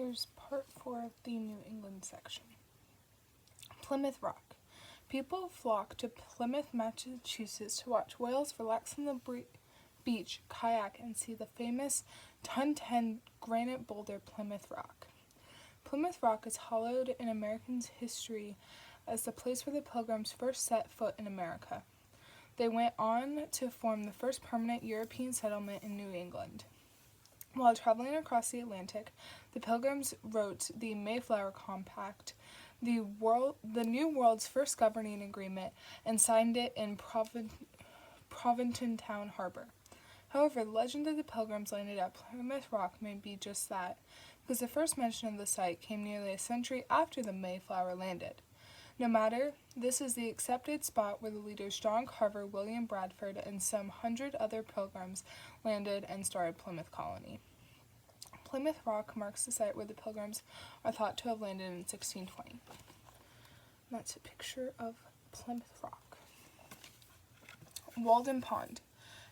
Here's part 4 of the New England section. Plymouth Rock. People flock to Plymouth, Massachusetts to watch whales relax on the beach, kayak, and see the famous Ton 10 granite boulder Plymouth Rock. Plymouth Rock is hallowed in Americans' history as the place where the Pilgrims first set foot in America. They went on to form the first permanent European settlement in New England. While traveling across the Atlantic, the Pilgrims wrote the Mayflower Compact, the New World's first governing agreement, and signed it in Provincetown Harbor. However, the legend of the Pilgrims landed at Plymouth Rock may be just that, because the first mention of the site came nearly a century after the Mayflower landed. No matter, this is the accepted spot where the leaders John Carver, William Bradford, and some 100 other Pilgrims landed and started Plymouth Colony. Plymouth Rock marks the site where the Pilgrims are thought to have landed in 1620. That's a picture of Plymouth Rock. Walden Pond.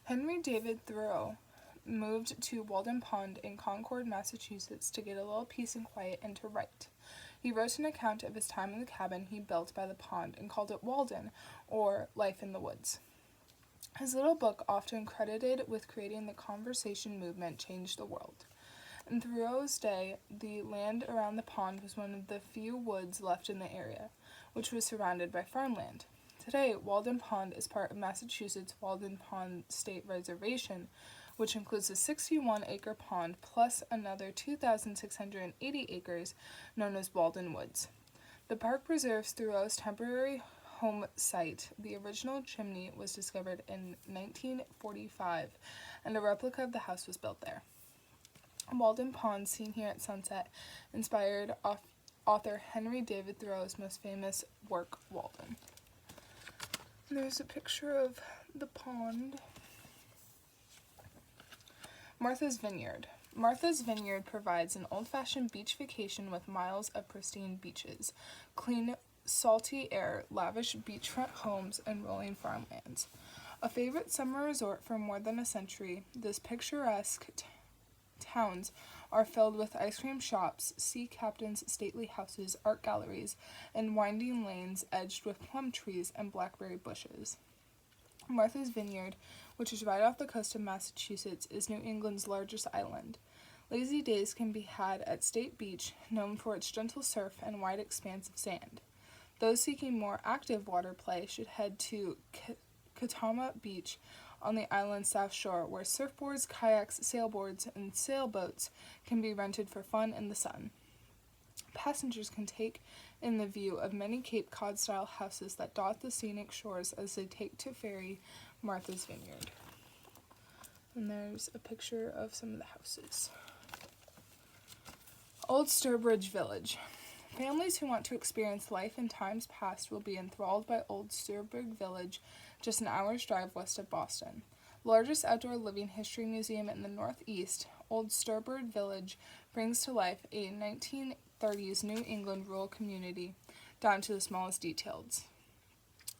Henry David Thoreau moved to Walden Pond in Concord, Massachusetts to get a little peace and quiet and to write. He wrote an account of his time in the cabin he built by the pond and called it Walden, or Life in the Woods. His little book, often credited with creating the conversation movement, changed the world. In Thoreau's day, the land around the pond was one of the few woods left in the area, which was surrounded by farmland. Today, Walden Pond is part of Massachusetts' Walden Pond State Reservation, which includes a 61-acre pond plus another 2,680 acres known as Walden Woods. The park preserves Thoreau's temporary home site. The original chimney was discovered in 1945, and a replica of the house was built there. Walden Pond, seen here at sunset, inspired author Henry David Thoreau's most famous work, Walden. And there's a picture of the pond. Martha's Vineyard. Martha's Vineyard provides an old-fashioned beach vacation with miles of pristine beaches, clean, salty air, lavish beachfront homes, and rolling farmlands. A favorite summer resort for more than a century, this picturesque towns are filled with ice cream shops, sea captains' stately houses, art galleries, and winding lanes edged with plum trees and blackberry bushes. Martha's Vineyard, which is right off the coast of Massachusetts, is New England's largest island. Lazy days can be had at State Beach, known for its gentle surf and wide expanse of sand. Those seeking more active water play should head to Catawba Beach on the island's south shore, where surfboards, kayaks, sailboards, and sailboats can be rented for fun in the sun. Passengers can take in the view of many Cape Cod-style houses that dot the scenic shores as they take to ferry Martha's Vineyard. And there's a picture of some of the houses. Old Sturbridge Village. Families who want to experience life in times past will be enthralled by Old Sturbridge Village, just an hour's drive west of Boston. Largest outdoor living history museum in the Northeast, Old Sturbridge Village brings to life a 1930s New England rural community down to the smallest details.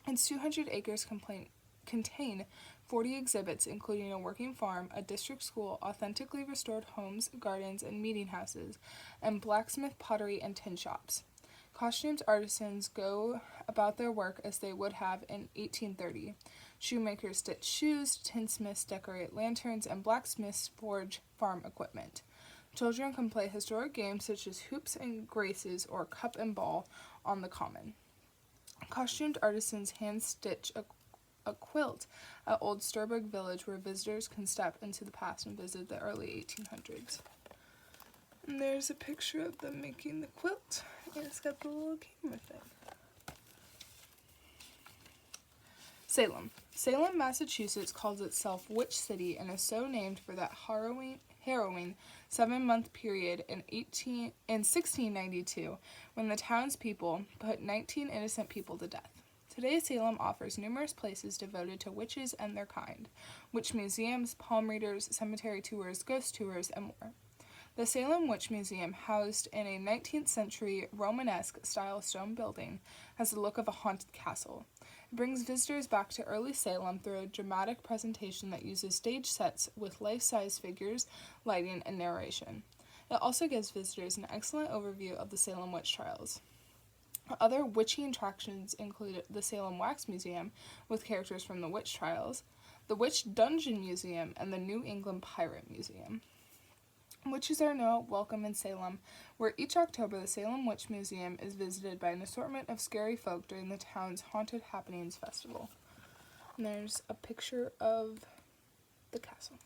Its 200 acres contain 40 exhibits, including a working farm, a district school, authentically restored homes, gardens, and meeting houses, and blacksmith, pottery, and tin shops. Costumes artisans go about their work as they would have in 1830. Shoemakers stitch shoes, tinsmiths decorate lanterns, and blacksmiths forge farm equipment. Children can play historic games such as hoops and graces or cup and ball on the common. Costumed artisans hand-stitch a quilt at Old Sturbridge Village, where visitors can step into the past and visit the early 1800s. And there's a picture of them making the quilt, and it's got the little camera thing. Salem. Salem, Massachusetts calls itself Witch City and is so named for that harrowing 7-month period in 1692 when the townspeople put 19 innocent people to death. Today, Salem offers numerous places devoted to witches and their kind, witch museums, palm readers, cemetery tours, ghost tours, and more. The Salem Witch Museum, housed in a 19th century Romanesque-style stone building, has the look of a haunted castle. It brings visitors back to early Salem through a dramatic presentation that uses stage sets with life-size figures, lighting, and narration. It also gives visitors an excellent overview of the Salem witch trials. Other witchy attractions include the Salem Wax Museum, with characters from the witch trials, the Witch Dungeon Museum, and the New England Pirate Museum. Witches are now welcome in Salem, where each October the Salem Witch Museum is visited by an assortment of scary folk during the town's Haunted Happenings Festival. And there's a picture of the castle.